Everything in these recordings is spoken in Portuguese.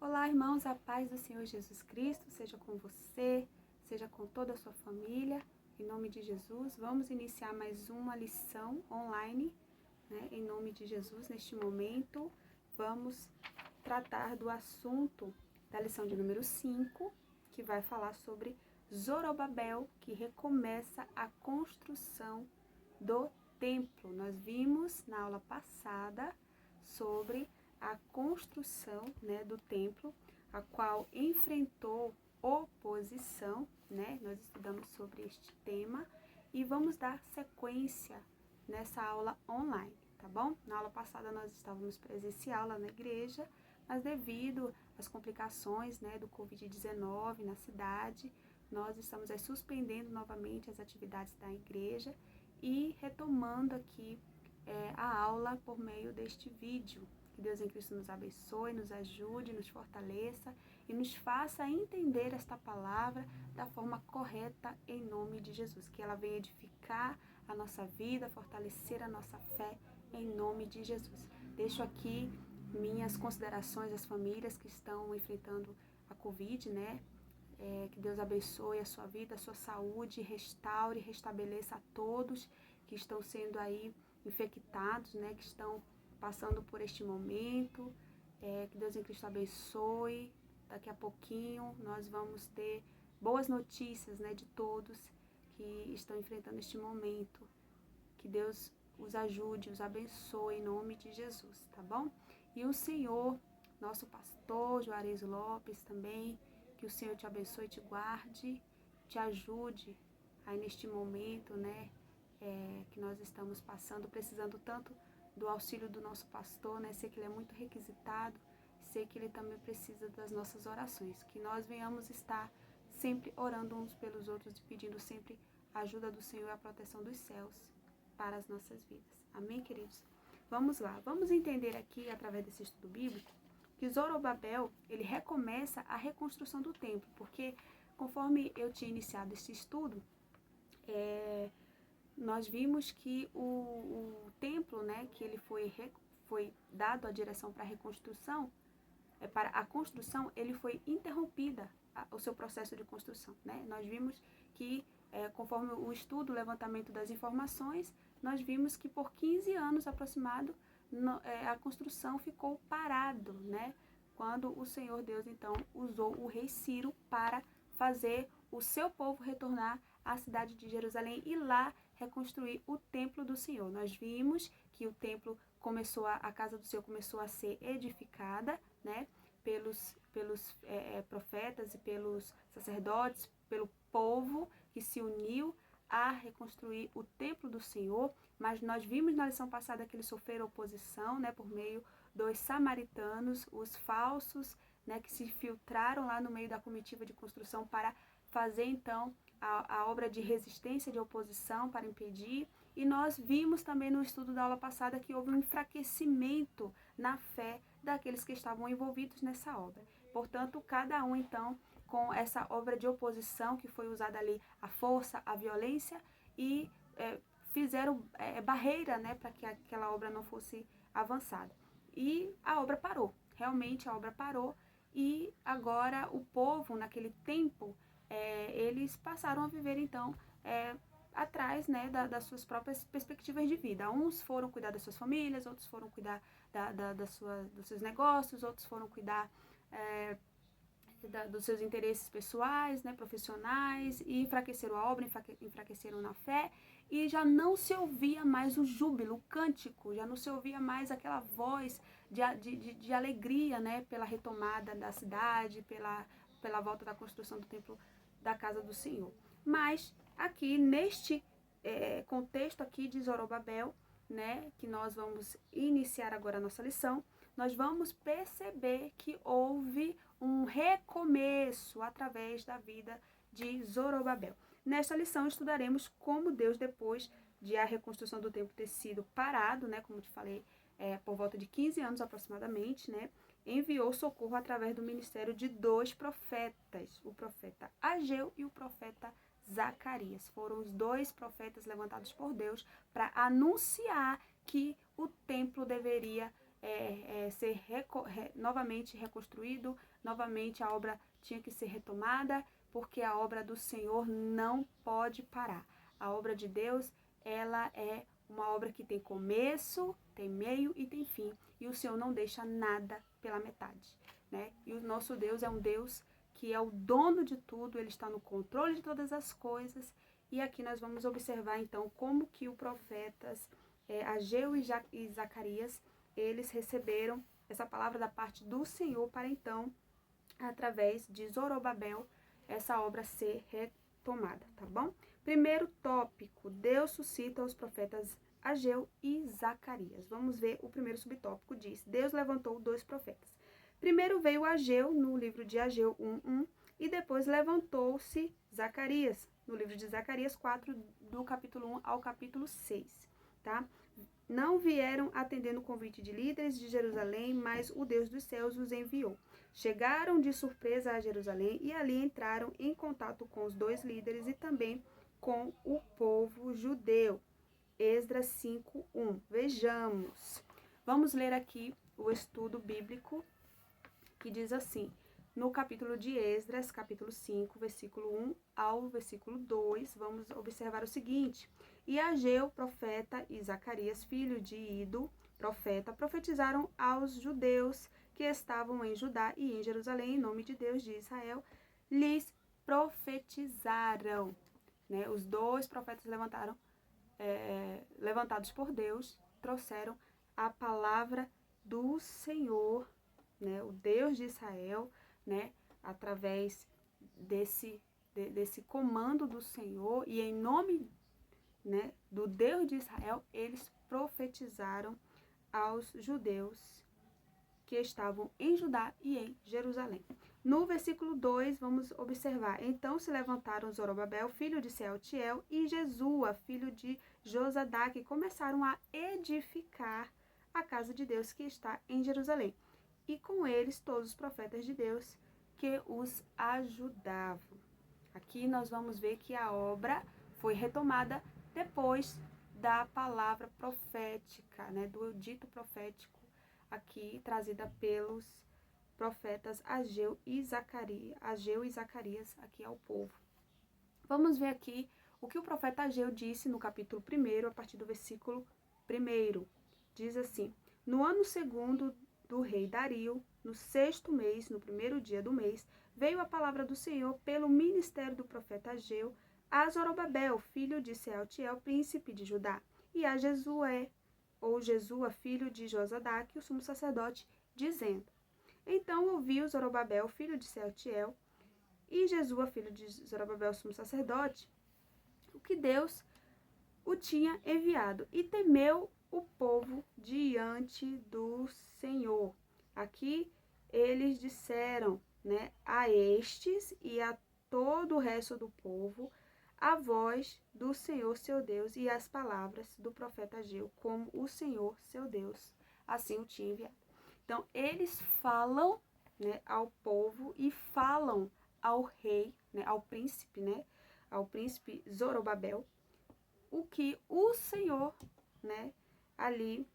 Olá, irmãos, a paz do Senhor Jesus Cristo seja com você, seja com toda a sua família. Em nome de Jesus, vamos iniciar mais uma lição online, né? Em nome de Jesus, neste momento, vamos tratar do assunto da lição de número 5, que vai falar sobre Zorobabel, que recomeça a construção do templo. Nós vimos na aula passada sobre a construção, né, do templo, a qual enfrentou oposição, né? Nós estudamos sobre este tema e vamos dar sequência nessa aula online, tá bom? Na aula passada nós estávamos presencial lá na igreja, mas devido às complicações, né, do Covid-19 na cidade, nós estamos aí suspendendo novamente as atividades da igreja e retomando aqui a aula por meio deste vídeo. Que Deus em Cristo nos abençoe, nos ajude, nos fortaleça e nos faça entender esta palavra da forma correta em nome de Jesus. Que ela venha edificar a nossa vida, fortalecer a nossa fé em nome de Jesus. Deixo aqui minhas considerações às famílias que estão enfrentando a Covid, né? Que Deus abençoe a sua vida, a sua saúde, restaure, restabeleça a todos que estão sendo aí infectados, né? Que estão passando por este momento. Que Deus em Cristo abençoe. Daqui a pouquinho nós vamos ter boas notícias, né? De todos que estão enfrentando este momento. Que Deus os ajude, os abençoe em nome de Jesus, tá bom? E o Senhor, nosso pastor Juarez Lopes também, que o Senhor te abençoe, te guarde, te ajude aí neste momento, né, que nós estamos passando, precisando tanto do auxílio do nosso pastor, né, sei que ele é muito requisitado, sei que ele também precisa das nossas orações, que nós venhamos estar sempre orando uns pelos outros e pedindo sempre a ajuda do Senhor e a proteção dos céus para as nossas vidas. Amém, queridos? Vamos lá, vamos entender aqui, através desse estudo bíblico, que Zorobabel, ele recomeça a reconstrução do templo, porque conforme eu tinha iniciado esse estudo, nós vimos que o templo, né, que ele foi dado a direção para a reconstrução, para a construção, ele foi interrompida, o seu processo de construção, né? Nós vimos que, conforme o estudo, o levantamento das informações, nós vimos que por 15 anos aproximado, a construção ficou parado, né? Quando o Senhor Deus, então, usou o rei Ciro para fazer o seu povo retornar à cidade de Jerusalém e lá reconstruir o templo do Senhor. Nós vimos que o templo a casa do Senhor começou a ser edificada, né, pelos profetas e pelos sacerdotes, pelo povo que se uniu a reconstruir o templo do Senhor, mas nós vimos na lição passada que eles sofreram oposição, né, por meio dos samaritanos, os falsos, né, que se filtraram lá no meio da comitiva de construção para fazer então a obra de resistência, de oposição, para impedir. E nós vimos também no estudo da aula passada que houve um enfraquecimento na fé daqueles que estavam envolvidos nessa obra. Portanto, cada um então com essa obra de oposição que foi usada ali, a força, a violência, e fizeram barreira, né, para que aquela obra não fosse avançada. E a obra parou, realmente a obra parou, e agora o povo, naquele tempo, eles passaram a viver então atrás, né, das suas próprias perspectivas de vida. Uns foram cuidar das suas famílias, outros foram cuidar dos seus negócios, outros foram cuidar dos seus interesses pessoais, né, profissionais, e enfraqueceram a obra, enfraqueceram na fé, e já não se ouvia mais o júbilo, o cântico, já não se ouvia mais aquela voz de alegria, né, pela retomada da cidade, pela volta da construção do templo da casa do Senhor. Mas aqui neste contexto aqui de Zorobabel, né, que nós vamos iniciar agora a nossa lição, nós vamos perceber que houve um recomeço através da vida de Zorobabel. Nesta lição estudaremos como Deus, depois de a reconstrução do templo ter sido parado, né, como te falei, por volta de 15 anos aproximadamente, né, enviou socorro através do ministério de 2 profetas, o profeta Ageu e o profeta Zacarias. Foram os 2 profetas levantados por Deus para anunciar que o templo deveria ser novamente reconstruído, novamente a obra tinha que ser retomada, porque a obra do Senhor não pode parar. A obra de Deus, ela é uma obra que tem começo, tem meio e tem fim. E o Senhor não deixa nada pela metade, né? E o nosso Deus é um Deus que é o dono de tudo, ele está no controle de todas as coisas. E aqui nós vamos observar, então, como que os profetas Ageu e Zacarias, eles receberam essa palavra da parte do Senhor para, então, através de Zorobabel, essa obra ser retomada, tá bom? Primeiro tópico, Deus suscita os profetas Ageu e Zacarias. Vamos ver o primeiro subtópico, diz, Deus levantou 2 profetas. Primeiro veio Ageu, no livro de Ageu 1:1, e depois levantou-se Zacarias, no livro de Zacarias 4, do capítulo 1 ao capítulo 6, tá? Não vieram atendendo o convite de líderes de Jerusalém, mas o Deus dos céus os enviou. Chegaram de surpresa a Jerusalém e ali entraram em contato com os 2 líderes e também com o povo judeu. Esdras 5:1. Vejamos. Vamos ler aqui o estudo bíblico que diz assim, no capítulo de Esdras, capítulo 5, versículo 1 ao versículo 2, vamos observar o seguinte: E Ageu, profeta, e Zacarias, filho de Ido, profeta, profetizaram aos judeus que estavam em Judá e em Jerusalém, em nome de Deus de Israel, lhes profetizaram. Né? Os 2 profetas levantados por Deus, trouxeram a palavra do Senhor, né, o Deus de Israel, né, através desse comando do Senhor, e em nome, né, do Deus de Israel, eles profetizaram aos judeus que estavam em Judá e em Jerusalém. No versículo 2, vamos observar, então se levantaram Zorobabel, filho de Sealtiel, e Jesua, filho de Josadaque, e começaram a edificar a casa de Deus que está em Jerusalém. E com eles todos os profetas de Deus que os ajudavam. Aqui nós vamos ver que a obra foi retomada depois da palavra profética, né, do dito profético aqui trazida pelos profetas Ageu e Zacarias aqui ao povo. Vamos ver aqui o que o profeta Ageu disse no capítulo 1, a partir do versículo 1. Diz assim: No ano 2º do rei Dario, no 6º mês, no 1º dia do mês, veio a palavra do Senhor pelo ministério do profeta Ageu a Zorobabel, filho de Sealtiel, príncipe de Judá, e a Jesua, filho de Josadaque, o sumo sacerdote, dizendo: Então ouviu Zorobabel, filho de Sealtiel, e Jesua, filho de Zorobabel, o sumo sacerdote, o que Deus o tinha enviado, e temeu o povo diante do Senhor. Aqui eles disseram, né, a estes e a todo o resto do povo a voz do Senhor seu Deus e as palavras do profeta Ageu, como o Senhor seu Deus assim o tinha enviado. Então eles falam, né, ao povo e falam ao rei, né, ao príncipe Zorobabel, o que o Senhor, né, ali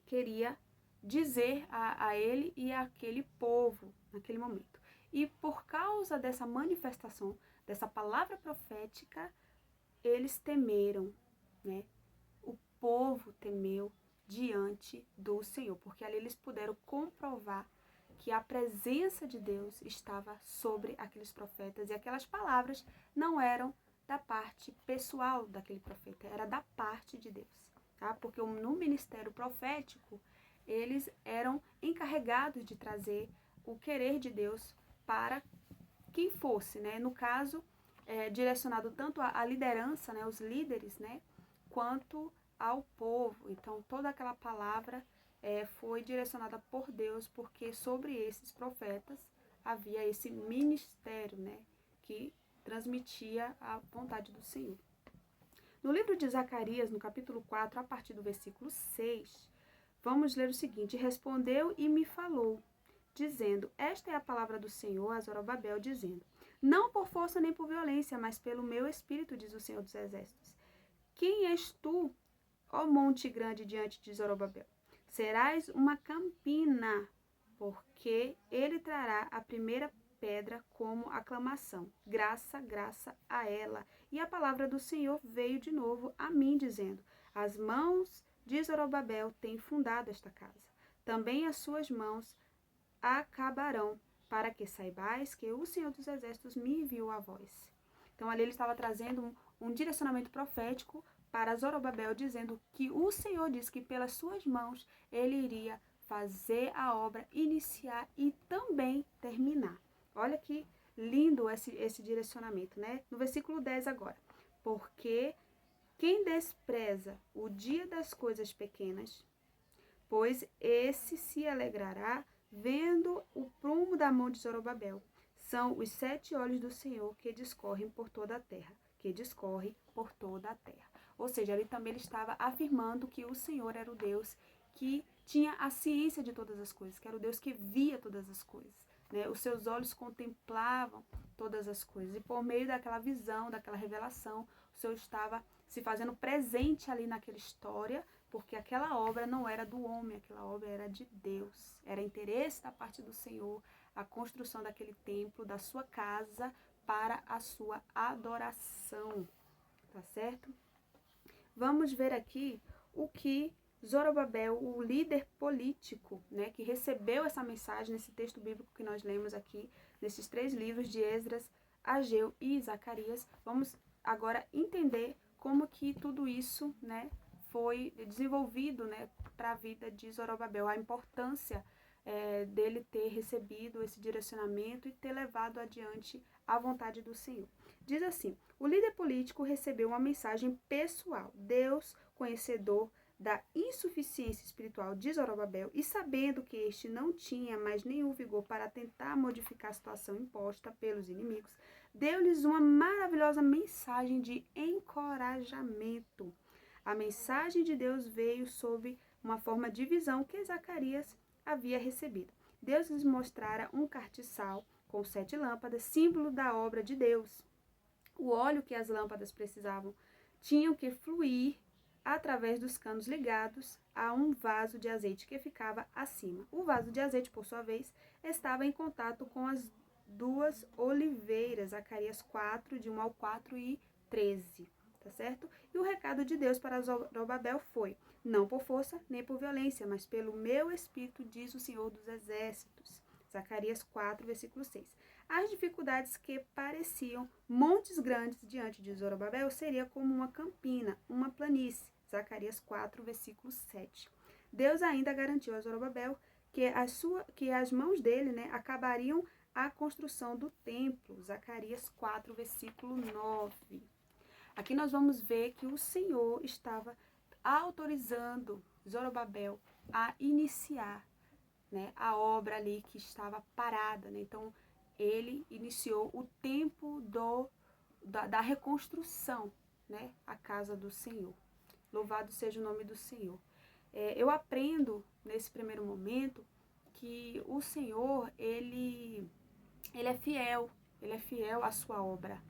queria dizer a ele e àquele povo naquele momento. E por causa dessa manifestação, dessa palavra profética, eles temeram, né? O povo temeu diante do Senhor, porque ali eles puderam comprovar que a presença de Deus estava sobre aqueles profetas e aquelas palavras não eram da parte pessoal daquele profeta, era da parte de Deus, tá? Porque no ministério profético, eles eram encarregados de trazer o querer de Deus para quem fosse, né? No caso, direcionado tanto à liderança, né, os líderes, né, quanto ao povo. Então, toda aquela palavra foi direcionada por Deus, porque sobre esses profetas havia esse ministério, né, que transmitia a vontade do Senhor. No livro de Zacarias, no capítulo 4, a partir do versículo 6, vamos ler o seguinte: Respondeu e me falou, dizendo: Esta é a palavra do Senhor a Zorobabel, dizendo: Não por força nem por violência, mas pelo meu espírito, diz o Senhor dos Exércitos. Quem és tu, ó monte grande, diante de Zorobabel? serás uma campina, porque ele trará a primeira pedra como aclamação. Graça, graça a ela. E a palavra do Senhor veio de novo a mim, dizendo: as mãos de Zorobabel têm fundado esta casa. Também as suas mãos acabarão, para que saibais que o Senhor dos Exércitos me enviou a vós. Então ali ele estava trazendo um direcionamento profético para Zorobabel, dizendo que o Senhor disse que pelas suas mãos ele iria fazer a obra, iniciar e também terminar. Olha que lindo esse direcionamento, né? No versículo 10 agora. Porque quem despreza o dia das coisas pequenas, pois esse se alegrará vendo o prumo da mão de Zorobabel. São os 7 olhos do Senhor que discorrem por toda a terra, que discorre por toda a terra. Ou seja, ali também ele estava afirmando que o Senhor era o Deus que tinha a ciência de todas as coisas, que era o Deus que via todas as coisas, né? Os seus olhos contemplavam todas as coisas, e por meio daquela visão, daquela revelação, o Senhor estava se fazendo presente ali naquela história, porque aquela obra não era do homem, aquela obra era de Deus. Era interesse da parte do Senhor a construção daquele templo, da sua casa, para a sua adoração. Tá certo? Vamos ver aqui o que Zorobabel, o líder político, né, que recebeu essa mensagem nesse texto bíblico que nós lemos aqui, nesses 3 livros de Esdras, Ageu e Zacarias. Vamos agora entender como que tudo isso, né, foi desenvolvido, né, para a vida de Zorobabel, a importância dele ter recebido esse direcionamento e ter levado adiante a vontade do Senhor. Diz assim: o líder político recebeu uma mensagem pessoal. Deus, conhecedor da insuficiência espiritual de Zorobabel e sabendo que este não tinha mais nenhum vigor para tentar modificar a situação imposta pelos inimigos, deu-lhes uma maravilhosa mensagem de encorajamento. A mensagem de Deus veio sob uma forma de visão que Zacarias havia recebido. Deus lhes mostrara um castiçal com 7 lâmpadas, símbolo da obra de Deus. O óleo que as lâmpadas precisavam tinham que fluir através dos canos ligados a um vaso de azeite que ficava acima. O vaso de azeite, por sua vez, estava em contato com as 2 oliveiras, Zacarias 4, de 1 ao 4 e 13, tá certo? E o recado de Deus para Zorobabel foi: não por força nem por violência, mas pelo meu espírito, diz o Senhor dos Exércitos. Zacarias 4, versículo 6. As dificuldades que pareciam montes grandes diante de Zorobabel seria como uma campina, uma planície. Zacarias 4, versículo 7. Deus ainda garantiu a Zorobabel que as mãos dele, né, acabariam a construção do templo. Zacarias 4, versículo 9. Aqui nós vamos ver que o Senhor estava autorizando Zorobabel a iniciar, né, a obra ali que estava parada, né? Então, ele iniciou o tempo da reconstrução, né, a casa do Senhor. Louvado seja o nome do Senhor. Eu aprendo, nesse primeiro momento, que o Senhor, ele é fiel à sua obra.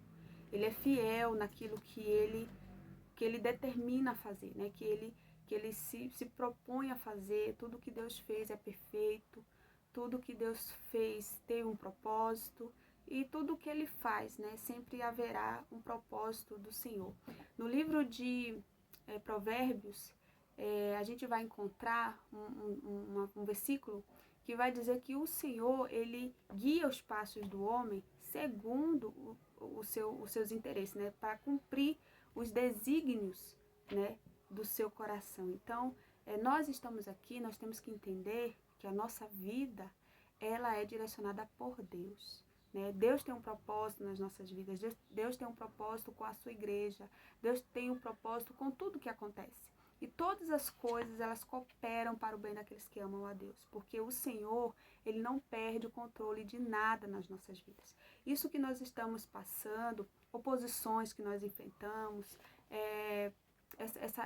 Ele é fiel naquilo que ele determina fazer, né? Que ele se propõe a fazer. Tudo que Deus fez é perfeito, tudo que Deus fez tem um propósito, e tudo que ele faz, né, sempre haverá um propósito do Senhor. No livro de Provérbios, a gente vai encontrar um versículo que vai dizer que o Senhor, ele guia os passos do homem segundo os seus interesses, né, para cumprir os desígnios, né, do seu coração. Então, nós estamos aqui, nós temos que entender que a nossa vida, ela é direcionada por Deus, né? Deus tem um propósito nas nossas vidas, Deus tem um propósito com a sua igreja, Deus tem um propósito com tudo que acontece. E todas as coisas, elas cooperam para o bem daqueles que amam a Deus, porque o Senhor, ele não perde o controle de nada nas nossas vidas. Isso que nós estamos passando, oposições que nós enfrentamos,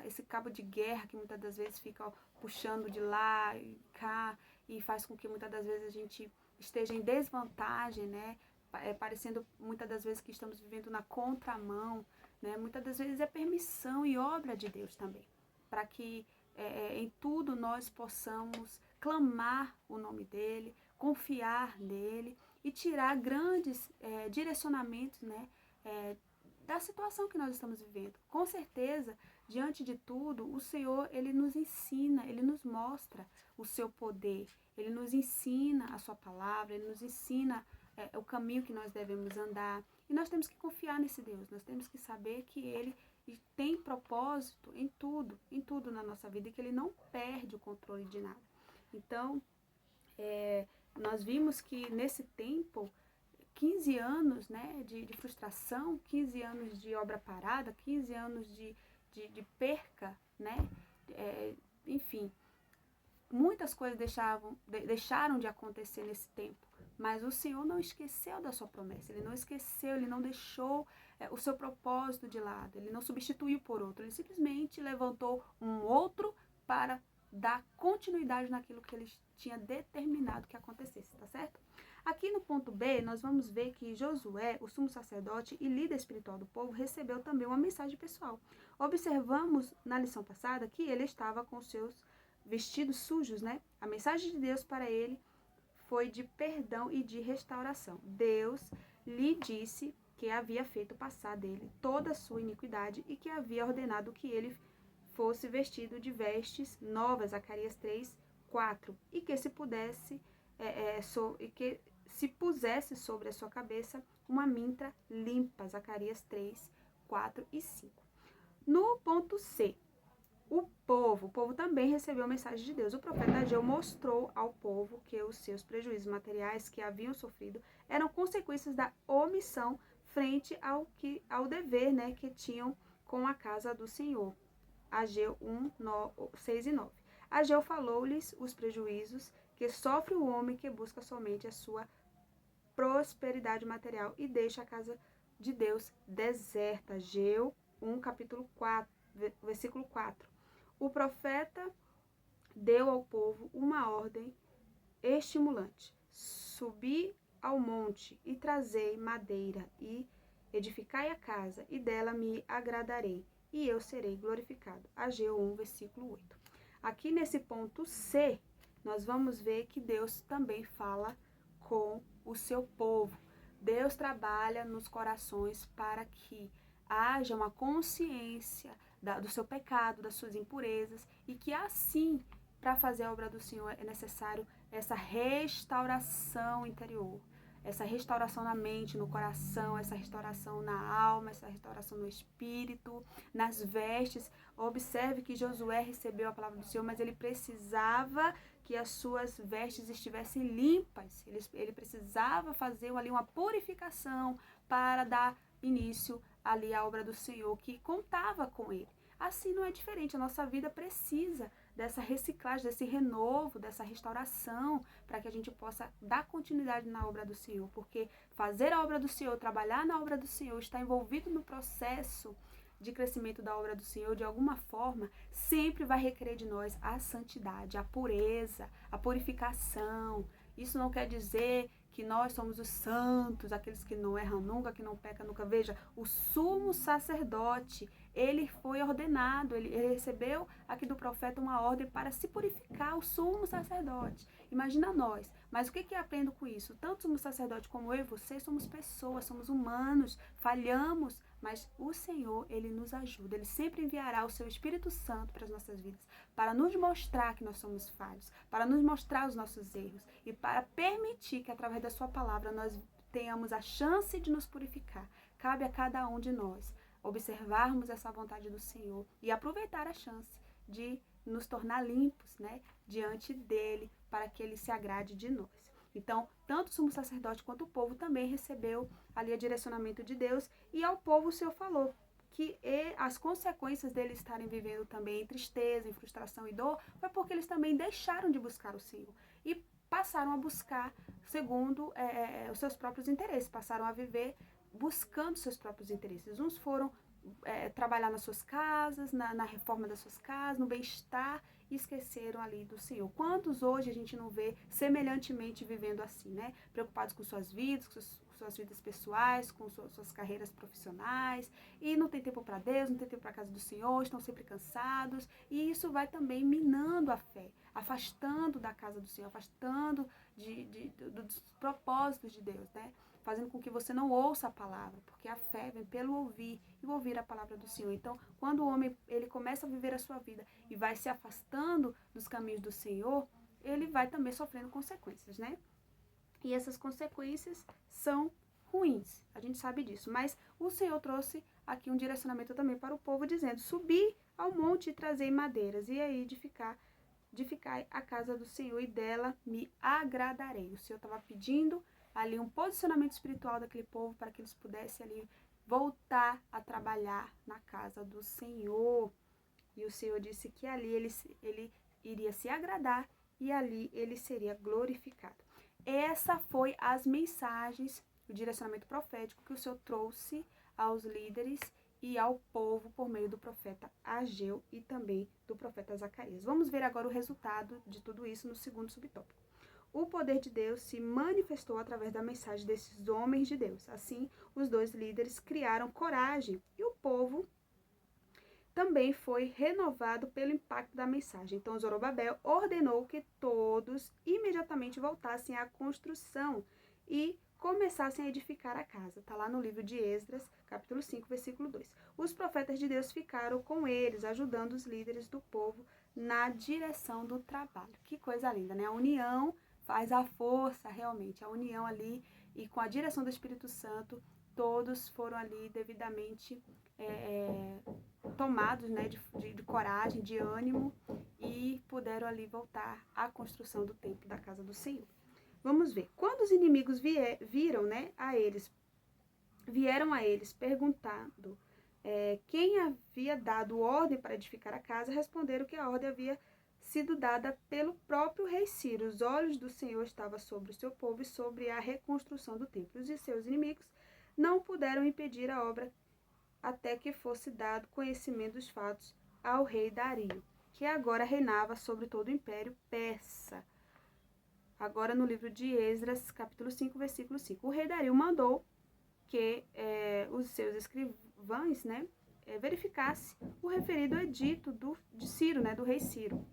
esse cabo de guerra que muitas das vezes fica puxando de lá e cá e faz com que muitas das vezes a gente esteja em desvantagem, né? Parecendo muitas das vezes que estamos vivendo na contramão, né? Muitas das vezes é permissão e obra de Deus também, para que em tudo nós possamos clamar o nome dele, confiar nele e tirar grandes direcionamentos, né, da situação que nós estamos vivendo. Com certeza, diante de tudo, o Senhor, ele nos ensina, ele nos mostra o seu poder, ele nos ensina a sua palavra, ele nos ensina o caminho que nós devemos andar. E nós temos que confiar nesse Deus, nós temos que saber que ele tem propósito em tudo na nossa vida e que ele não perde o controle de nada. Então, nós vimos que nesse tempo, 15 anos, né, de frustração, 15 anos de obra parada, 15 anos de perca, né, enfim, muitas coisas deixaram de acontecer nesse tempo, mas o Senhor não esqueceu da sua promessa, ele não esqueceu, ele não deixou o seu propósito de lado, ele não substituiu por outro, ele simplesmente levantou um outro para dar continuidade naquilo que ele tinha determinado que acontecesse, tá certo? Aqui no ponto B, nós vamos ver que Josué, o sumo sacerdote e líder espiritual do povo, recebeu também uma mensagem pessoal. Observamos na lição passada que ele estava com seus vestidos sujos, né? A mensagem de Deus para ele foi de perdão e de restauração. Deus lhe disse que havia feito passar dele toda a sua iniquidade e que havia ordenado que ele fosse vestido de vestes novas, Zacarias 3:4, e que se pusesse sobre a sua cabeça uma mintra limpa, Zacarias 3:4 e 5. No ponto C, o povo também recebeu a mensagem de Deus. O profeta Ageu mostrou ao povo que os seus prejuízos materiais que haviam sofrido eram consequências da omissão frente ao dever, né, que tinham com a casa do Senhor. Ageu 6 e 9. Ageu falou-lhes os prejuízos que sofre o homem que busca somente a sua prosperidade material e deixa a casa de Deus deserta. Ageu 1, capítulo 4, versículo 4. O profeta deu ao povo uma ordem estimulante: subi ao monte e trazei madeira e edificai a casa, e dela me agradarei, e eu serei glorificado. Ageu 1, versículo 8. Aqui nesse ponto C, nós vamos ver que Deus também fala com o seu povo. Deus trabalha nos corações para que haja uma consciência do seu pecado, das suas impurezas, e que assim, para fazer a obra do Senhor, é necessário essa restauração interior, essa restauração na mente, no coração, essa restauração na alma, essa restauração no espírito, nas vestes. Observe que Josué recebeu a palavra do Senhor, mas ele precisava que as suas vestes estivessem limpas. Ele precisava fazer ali uma purificação para dar início ali à obra do Senhor, que contava com ele. Assim não é diferente, a nossa vida precisa dessa reciclagem, desse renovo, dessa restauração, para que a gente possa dar continuidade na obra do Senhor, porque fazer a obra do Senhor, trabalhar na obra do Senhor, estar envolvido no processo de crescimento da obra do Senhor, de alguma forma, sempre vai requerer de nós a santidade, a pureza, a purificação. Isso não quer dizer que nós somos os santos, aqueles que não erram nunca, que não pecam nunca. Veja, o sumo sacerdote, ele foi ordenado, ele recebeu aqui do profeta uma ordem para se purificar, o sumo sacerdote. Imagina nós. Mas o que eu aprendo com isso? Tanto o sumo sacerdote como eu e você somos pessoas, somos humanos, falhamos, mas o Senhor, ele nos ajuda. Ele sempre enviará o seu Espírito Santo para as nossas vidas, para nos mostrar que nós somos falhos, para nos mostrar os nossos erros e para permitir que através da sua palavra nós tenhamos a chance de nos purificar. Cabe a cada um de nós observarmos essa vontade do Senhor e aproveitar a chance de nos tornar limpos, né, diante dele, para que ele se agrade de nós. Então, tanto o sumo sacerdote quanto o povo também recebeu ali o direcionamento de Deus, e ao povo o Senhor falou que as consequências deles estarem vivendo também em tristeza, em frustração e dor, foi porque eles também deixaram de buscar o Senhor e passaram a buscar segundo os seus próprios interesses, passaram a viver buscando seus próprios interesses. Uns foram trabalhar nas suas casas, na reforma das suas casas, no bem-estar, e esqueceram ali do Senhor. Quantos hoje a gente não vê semelhantemente vivendo assim, né? Preocupados com suas vidas, com suas vidas pessoais, com suas carreiras profissionais, e não tem tempo para Deus, não tem tempo para a casa do Senhor, estão sempre cansados, e isso vai também minando a fé, afastando da casa do Senhor, afastando dos propósitos de Deus, né? Fazendo com que você não ouça a palavra, porque a fé vem pelo ouvir, e ouvir a palavra do Senhor. Então, quando o homem ele começa a viver a sua vida e vai se afastando dos caminhos do Senhor, ele vai também sofrendo consequências, né? E essas consequências são ruins, a gente sabe disso. Mas o Senhor trouxe aqui um direcionamento também para o povo, dizendo: subi ao monte e trazei madeiras, e aí edificai a casa do Senhor, e dela me agradarei. O Senhor estava pedindo ali um posicionamento espiritual daquele povo para que eles pudessem ali voltar a trabalhar na casa do Senhor. E o Senhor disse que ali ele iria se agradar e ali ele seria glorificado. Essa foi as mensagens, o direcionamento profético que o Senhor trouxe aos líderes e ao povo por meio do profeta Ageu e também do profeta Zacarias. Vamos ver agora o resultado de tudo isso no segundo subtópico. O poder de Deus se manifestou através da mensagem desses homens de Deus. Assim, os dois líderes criaram coragem e o povo também foi renovado pelo impacto da mensagem. Então, Zorobabel ordenou que todos imediatamente voltassem à construção e começassem a edificar a casa. Está lá no livro de Esdras, capítulo 5, versículo 2. Os profetas de Deus ficaram com eles, ajudando os líderes do povo na direção do trabalho. Que coisa linda, né? A união faz a força, realmente. A união ali, e com a direção do Espírito Santo, todos foram ali devidamente tomados, né, de coragem, de ânimo, e puderam ali voltar à construção do templo da casa do Senhor. Vamos ver. Quando os inimigos vieram a eles perguntando quem havia dado ordem para edificar a casa, responderam que a ordem havia sido dada pelo próprio rei Ciro. Os olhos do Senhor estavam sobre o seu povo e sobre a reconstrução do templo. E seus inimigos não puderam impedir a obra até que fosse dado conhecimento dos fatos ao rei Dario, que agora reinava sobre todo o império persa. Agora no livro de Esdras, capítulo 5, versículo 5. O rei Dario mandou que os seus escrivães, né, verificasse o referido edito de Ciro, né, do rei Ciro,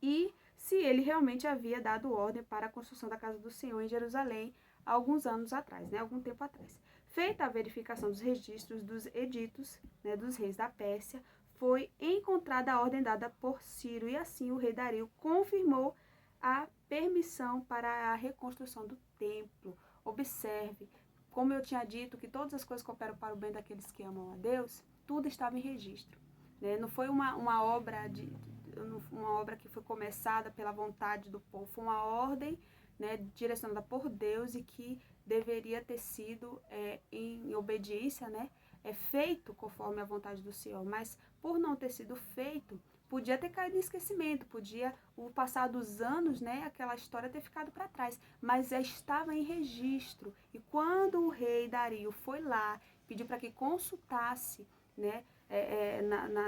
e se ele realmente havia dado ordem para a construção da casa do Senhor em Jerusalém alguns anos atrás, né, algum tempo atrás. Feita a verificação dos registros dos editos, né, dos reis da Pérsia, foi encontrada a ordem dada por Ciro, e assim o rei Dario confirmou a permissão para a reconstrução do templo. Observe, como eu tinha dito, que todas as coisas cooperam para o bem daqueles que amam a Deus, tudo estava em registro, né? Não foi uma obra que foi começada pela vontade do povo, foi uma ordem, né, direcionada por Deus, e que deveria ter sido em obediência, né, feito conforme a vontade do Senhor, mas por não ter sido feito, podia ter caído em esquecimento, podia, o passar dos anos, né, aquela história ter ficado para trás, mas já estava em registro. E quando o rei Dario foi lá, pediu para que consultasse, né,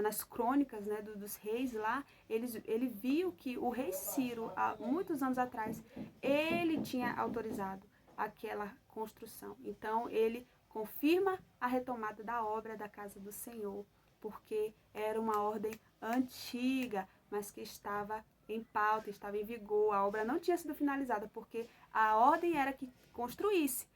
nas crônicas, né, dos reis lá, ele viu que o rei Ciro, há muitos anos atrás, ele tinha autorizado aquela construção. Então, ele confirma a retomada da obra da casa do Senhor, porque era uma ordem antiga, mas que estava em pauta, estava em vigor. A obra não tinha sido finalizada, porque a ordem era que construísse,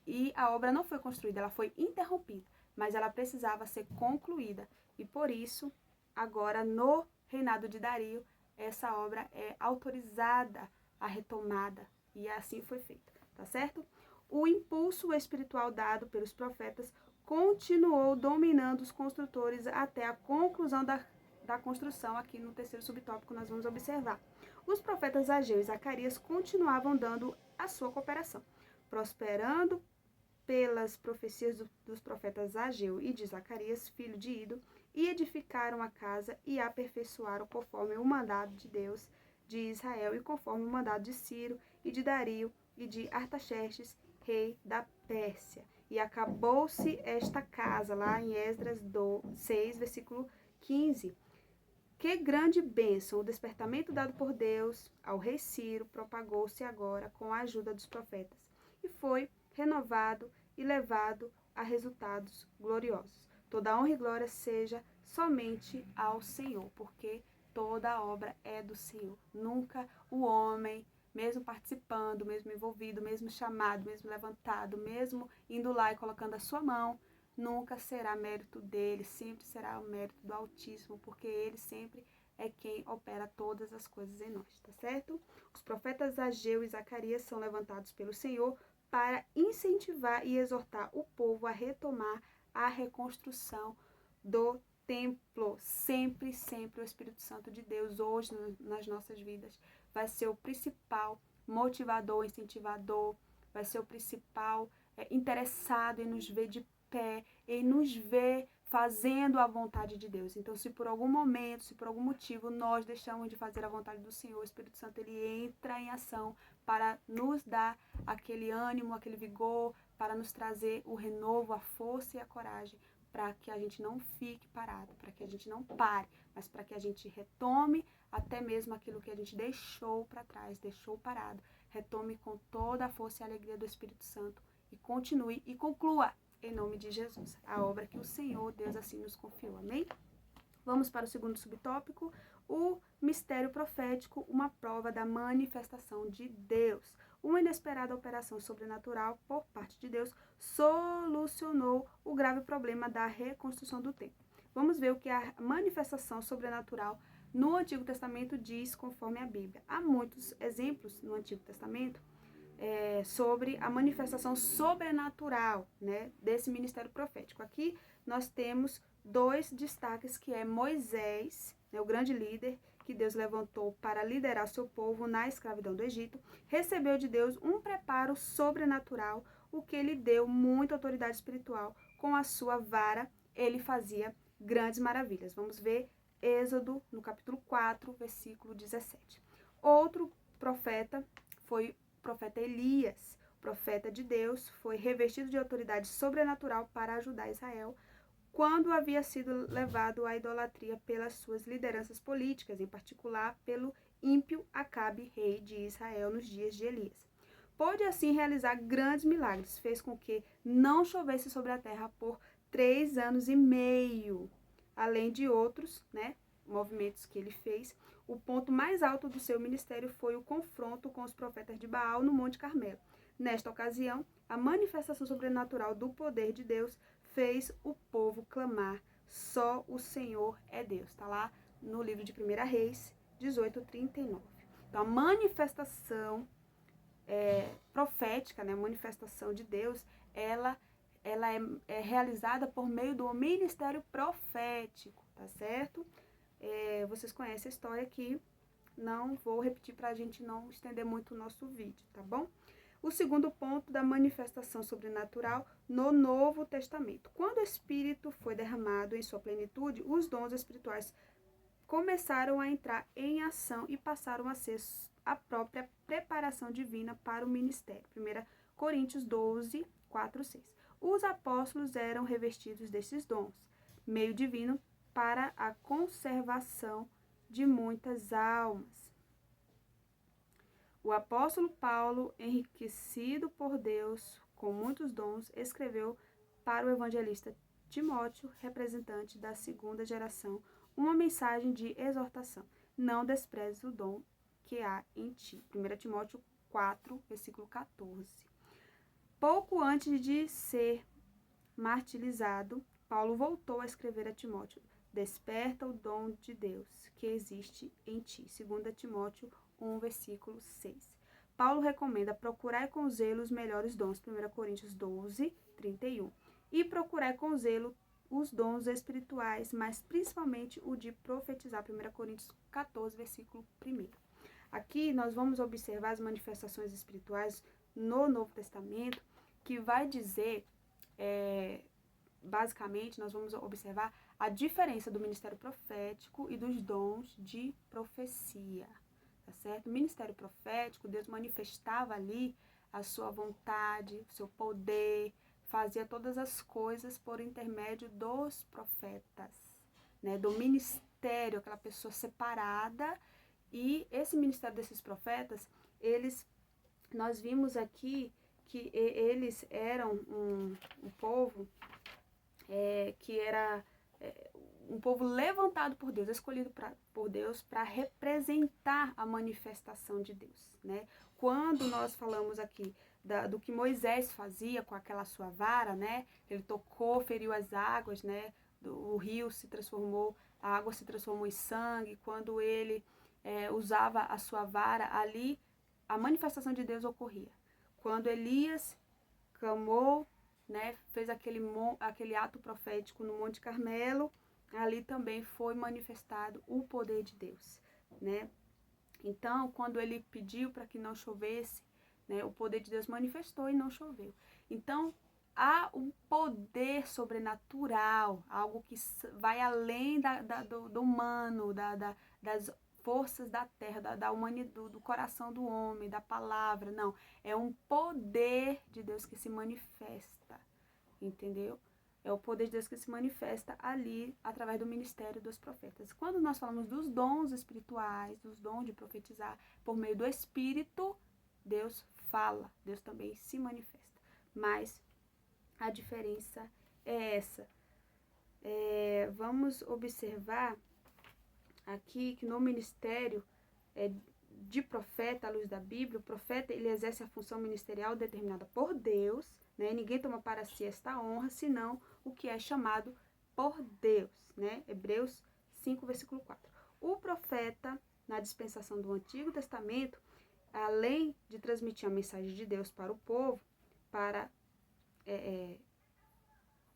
e a obra não foi construída, ela foi interrompida, mas ela precisava ser concluída. E por isso, agora no reinado de Dario, essa obra é autorizada a retomada, e assim foi feita, tá certo? O impulso espiritual dado pelos profetas continuou dominando os construtores até a conclusão da construção. Aqui no terceiro subtópico nós vamos observar. Os profetas Ageu e Zacarias continuavam dando a sua cooperação, prosperando pelas profecias dos profetas Ageu e de Zacarias, filho de Ido, e edificaram a casa e a aperfeiçoaram conforme o mandado de Deus de Israel e conforme o mandado de Ciro e de Dario e de Artaxerxes, rei da Pérsia. E acabou-se esta casa, lá em Esdras 6, versículo 15. Que grande bênção! O despertamento dado por Deus ao rei Ciro propagou-se agora com a ajuda dos profetas e foi renovado e levado a resultados gloriosos. Toda honra e glória seja somente ao Senhor, porque toda a obra é do Senhor. Nunca o homem, mesmo participando, mesmo envolvido, mesmo chamado, mesmo levantado, mesmo indo lá e colocando a sua mão, nunca será mérito dele, sempre será o mérito do Altíssimo, porque ele sempre é quem opera todas as coisas em nós, tá certo? Os profetas Ageu e Zacarias são levantados pelo Senhor para incentivar e exortar o povo a retomar a reconstrução do templo. Sempre, sempre o Espírito Santo de Deus, hoje nas nossas vidas, vai ser o principal motivador, incentivador, vai ser o principal interessado em nos ver de pé, em nos ver fazendo a vontade de Deus. Então, se por algum momento, se por algum motivo nós deixamos de fazer a vontade do Senhor, o Espírito Santo ele entra em ação para nos dar aquele ânimo, aquele vigor, para nos trazer o renovo, a força e a coragem, para que a gente não fique parado, para que a gente não pare, mas para que a gente retome até mesmo aquilo que a gente deixou para trás, deixou parado. Retome com toda a força e a alegria do Espírito Santo e continue e conclua, em nome de Jesus, a obra que o Senhor, Deus, assim nos confiou. Amém? Vamos para o segundo subtópico, o mistério profético, uma prova da manifestação de Deus. Uma inesperada operação sobrenatural por parte de Deus solucionou o grave problema da reconstrução do templo. Vamos ver o que a manifestação sobrenatural no Antigo Testamento diz conforme a Bíblia. Há muitos exemplos no Antigo Testamento sobre a manifestação sobrenatural, né, desse ministério profético. Aqui nós temos dois destaques, que é Moisés, né, o grande líder que Deus levantou para liderar seu povo na escravidão do Egito, recebeu de Deus um preparo sobrenatural, o que lhe deu muita autoridade espiritual. Com a sua vara, ele fazia grandes maravilhas. Vamos ver Êxodo, no capítulo 4, versículo 17. Outro profeta foi profeta Elias, profeta de Deus, foi revestido de autoridade sobrenatural para ajudar Israel quando havia sido levado à idolatria pelas suas lideranças políticas, em particular pelo ímpio Acabe, rei de Israel, nos dias de Elias. Pôde assim realizar grandes milagres, fez com que não chovesse sobre a terra por 3 anos e meio, além de outros, né, movimentos que ele fez. O ponto mais alto do seu ministério foi o confronto com os profetas de Baal no Monte Carmelo. Nesta ocasião, a manifestação sobrenatural do poder de Deus fez o povo clamar: só o Senhor é Deus. Está lá no livro de 1 Reis 18:39. Então, a manifestação profética, né, a manifestação de Deus, ela é realizada por meio do ministério profético, tá certo? Vocês conhecem a história aqui, não vou repetir para a gente não estender muito o nosso vídeo, tá bom? O segundo ponto da manifestação sobrenatural no Novo Testamento. Quando o Espírito foi derramado em sua plenitude, os dons espirituais começaram a entrar em ação e passaram a ser a própria preparação divina para o ministério. 1 Coríntios 12, 4, 6. Os apóstolos eram revestidos desses dons, meio divino, para a conservação de muitas almas. O apóstolo Paulo, enriquecido por Deus com muitos dons, escreveu para o evangelista Timóteo, representante da segunda geração, uma mensagem de exortação: não desprezes o dom que há em ti. 1 Timóteo 4, versículo 14. Pouco antes de ser martirizado, Paulo voltou a escrever a Timóteo: desperta o dom de Deus que existe em ti. 2 Timóteo 1, versículo 6. Paulo recomenda procurar com zelo os melhores dons. 1 Coríntios 12, 31. E procurar com zelo os dons espirituais, mas principalmente o de profetizar. 1 Coríntios 14, versículo 1. Aqui nós vamos observar as manifestações espirituais no Novo Testamento, que vai dizer, basicamente, nós vamos observar a diferença do ministério profético e dos dons de profecia, tá certo? O ministério profético, Deus manifestava ali a sua vontade, o seu poder, fazia todas as coisas por intermédio dos profetas, né? Do ministério, aquela pessoa separada. E esse ministério desses profetas, nós vimos aqui que eles eram um povo que era um povo levantado por Deus, escolhido por Deus para representar a manifestação de Deus, né? Quando nós falamos aqui do que Moisés fazia com aquela sua vara, né? Ele tocou, feriu as águas, né? O rio se transformou, a água se transformou em sangue. Quando ele usava a sua vara, ali a manifestação de Deus ocorria. Quando Elias clamou, né, fez aquele ato profético no Monte Carmelo, ali também foi manifestado o poder de Deus, né? Então, quando ele pediu para que não chovesse, né, o poder de Deus manifestou e não choveu. Então, há um poder sobrenatural, algo que vai além do humano, das forças da terra, da humanidade, do coração do homem, da palavra. Não, é um poder de Deus que se manifesta, entendeu? É o poder de Deus que se manifesta ali através do ministério dos profetas. Quando nós falamos dos dons espirituais, dos dons de profetizar por meio do Espírito, Deus fala, Deus também se manifesta. Mas a diferença é essa. Vamos observar aqui que no ministério de profeta, à luz da Bíblia, o profeta ele exerce a função ministerial determinada por Deus, né? Ninguém toma para si esta honra, senão o que é chamado por Deus, né? Hebreus 5, versículo 4. O profeta, na dispensação do Antigo Testamento, além de transmitir a mensagem de Deus para o povo, para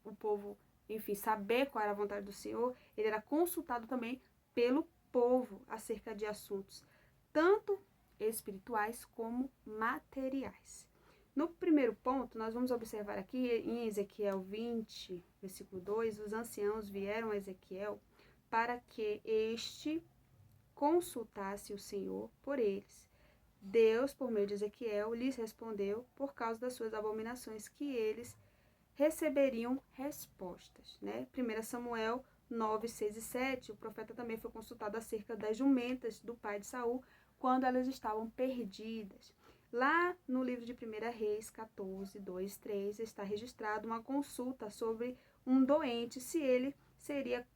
o povo, enfim, saber qual era a vontade do Senhor, ele era consultado também pelo povo acerca de assuntos tanto espirituais como materiais. No primeiro ponto, nós vamos observar aqui em Ezequiel 20, versículo 2, os anciãos vieram a Ezequiel para que este consultasse o Senhor por eles. Deus, por meio de Ezequiel, lhes respondeu por causa das suas abominações que eles receberiam respostas, né? 1 Samuel 9, 6 e 7, o profeta também foi consultado acerca das jumentas do pai de Saul, quando elas estavam perdidas. Lá no livro de 1 Reis 14, 2, 3, está registrado uma consulta sobre um doente, se ele seria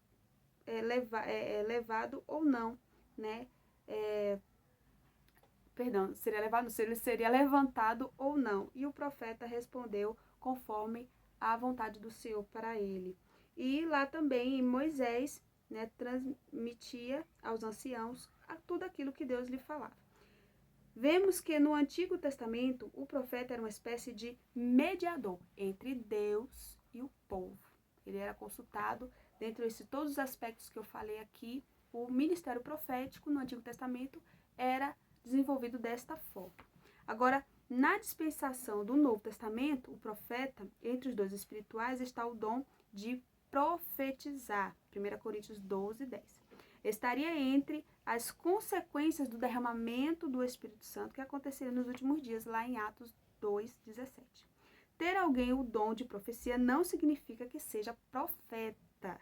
levado ou não, né? Se ele seria levantado ou não. E o profeta respondeu conforme a vontade do Senhor para ele. E lá também em Moisés, né, transmitia aos anciãos tudo aquilo que Deus lhe falava. Vemos que no Antigo Testamento o profeta era uma espécie de mediador entre Deus e o povo. Ele era consultado dentro de todos os aspectos que eu falei aqui. O ministério profético no Antigo Testamento era desenvolvido desta forma. Agora, na dispensação do Novo Testamento, o profeta, entre os dons espirituais, está o dom de profetizar. 1 Coríntios 12, 10. Estaria entre as consequências do derramamento do Espírito Santo que aconteceria nos últimos dias, lá em Atos 2, 17. Ter alguém o dom de profecia não significa que seja profeta.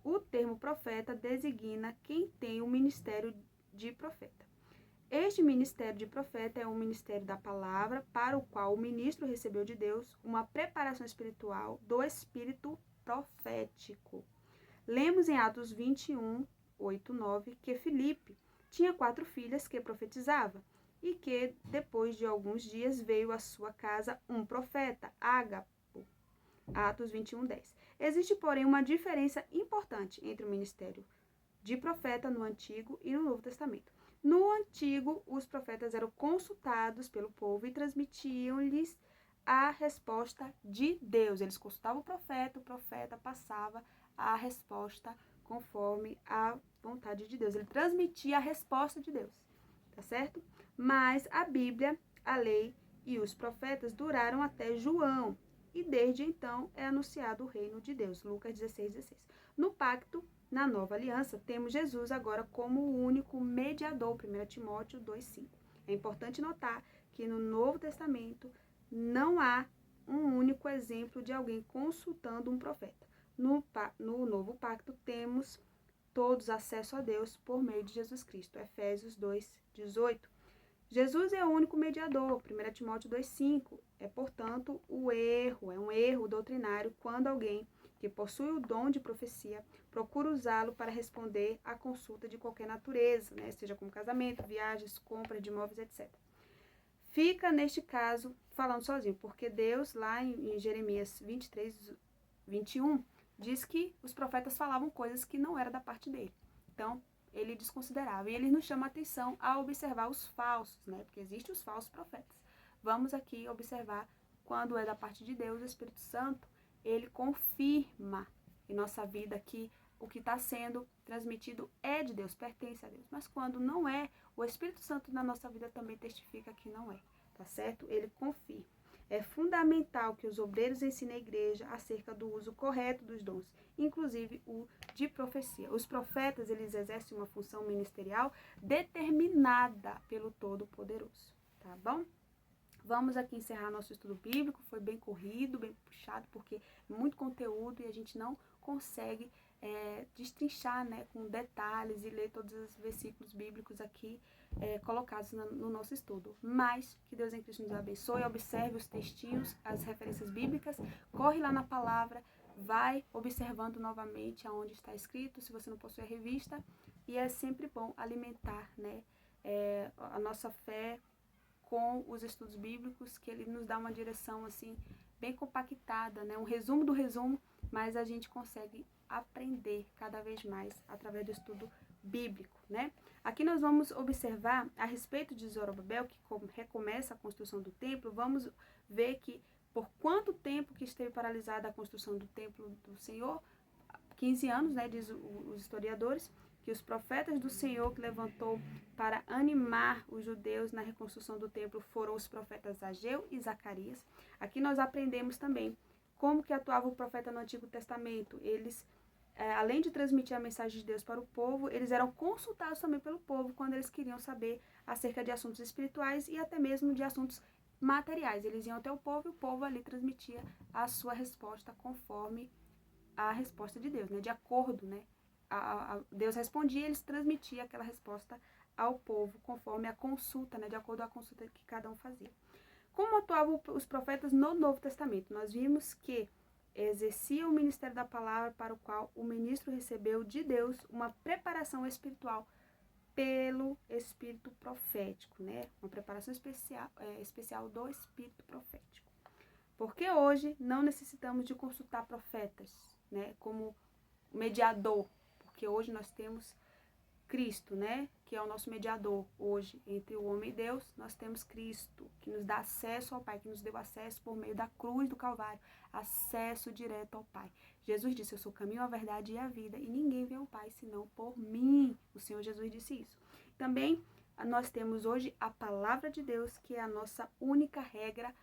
O termo profeta designa quem tem o ministério de profeta. Este ministério de profeta é um ministério da palavra para o qual o ministro recebeu de Deus uma preparação espiritual do espírito profético. Lemos em Atos 21, 8, 9, que Filipe tinha 4 filhas que profetizava e que, depois de alguns dias, veio à sua casa um profeta, Ágapo. Atos 21, 10. Existe, porém, uma diferença importante entre o ministério de profeta no Antigo e no Novo Testamento. No Antigo, os profetas eram consultados pelo povo e transmitiam-lhes a resposta de Deus. Eles consultavam o profeta passava a resposta conforme a vontade de Deus. Ele transmitia a resposta de Deus, tá certo? Mas a Bíblia, a lei e os profetas duraram até João, e desde então é anunciado o reino de Deus. Lucas 16, 16. No pacto, na nova aliança, temos Jesus agora como o único mediador, 1 Timóteo 2, 5. É importante notar que no Novo Testamento não há um único exemplo de alguém consultando um profeta. No Novo Pacto temos todos acesso a Deus por meio de Jesus Cristo. Efésios 2:18. Jesus é o único mediador. 1 Timóteo 2:5. É, portanto, um erro doutrinário quando alguém que possui o dom de profecia procura usá-lo para responder à consulta de qualquer natureza, né? Seja como casamento, viagens, compra de imóveis, etc. Fica, neste caso, falando sozinho, porque Deus, lá em Jeremias 23:21, diz que os profetas falavam coisas que não eram da parte dele. Então, ele desconsiderava. E ele nos chama a atenção a observar os falsos, né? Porque existem os falsos profetas. Vamos aqui observar quando é da parte de Deus, o Espírito Santo, ele confirma em nossa vida que o que está sendo transmitido é de Deus, pertence a Deus. Mas quando não é, o Espírito Santo na nossa vida também testifica que não é, tá certo? Ele confirma. É fundamental que os obreiros ensinem a igreja acerca do uso correto dos dons, inclusive o de profecia. Os profetas, eles exercem uma função ministerial determinada pelo Todo-Poderoso, tá bom? Vamos aqui encerrar nosso estudo bíblico. Foi bem corrido, bem puxado, porque é muito conteúdo e a gente não consegue destrinchar, né, com detalhes e ler todos os versículos bíblicos aqui colocados no nosso estudo. Mas que Deus em Cristo nos abençoe. Observe os textinhos, as referências bíblicas, corre lá na palavra, vai observando novamente aonde está escrito, se você não possui a revista. E é sempre bom alimentar, né, a nossa fé com os estudos bíblicos, que ele nos dá uma direção assim bem compactada, né? Um resumo do resumo, mas a gente consegue aprender cada vez mais através do estudo bíblico, né? Aqui nós vamos observar a respeito de Zorobabel, que recomeça a construção do templo. Vamos ver que por quanto tempo que esteve paralisada a construção do templo do Senhor, 15 anos, né, diz os historiadores, que os profetas do Senhor que levantou para animar os judeus na reconstrução do templo foram os profetas Ageu e Zacarias. Aqui nós aprendemos também como que atuava o profeta no Antigo Testamento. Eles, além de transmitir a mensagem de Deus para o povo, eles eram consultados também pelo povo quando eles queriam saber acerca de assuntos espirituais e até mesmo de assuntos materiais. Eles iam até o povo e o povo ali transmitia a sua resposta conforme a resposta de Deus, né? De acordo, né? Deus respondia e eles transmitiam aquela resposta ao povo conforme a consulta, né? De acordo com a consulta que cada um fazia. Como atuavam os profetas no Novo Testamento? Nós vimos que exercia o ministério da palavra para o qual o ministro recebeu de Deus uma preparação espiritual pelo espírito profético, né? Uma preparação especial do espírito profético. Porque hoje não necessitamos de consultar profetas, né, como mediador, porque hoje nós temos Cristo, né, que é o nosso mediador. Hoje, entre o homem e Deus, nós temos Cristo, que nos dá acesso ao Pai, que nos deu acesso por meio da cruz do Calvário, acesso direto ao Pai. Jesus disse: eu sou o caminho, a verdade e a vida, e ninguém vê ao Pai senão por mim. O Senhor Jesus disse isso. Também nós temos hoje a palavra de Deus, que é a nossa única regra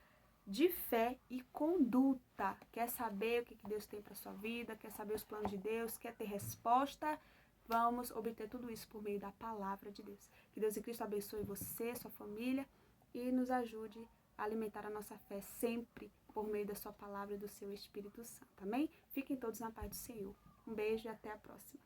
de fé e conduta. Quer saber o que Deus tem para sua vida? Quer saber os planos de Deus? Quer ter resposta? Vamos obter tudo isso por meio da palavra de Deus. Que Deus em Cristo abençoe você, sua família e nos ajude a alimentar a nossa fé sempre por meio da sua palavra e do seu Espírito Santo. Amém? Fiquem todos na paz do Senhor. Um beijo e até a próxima.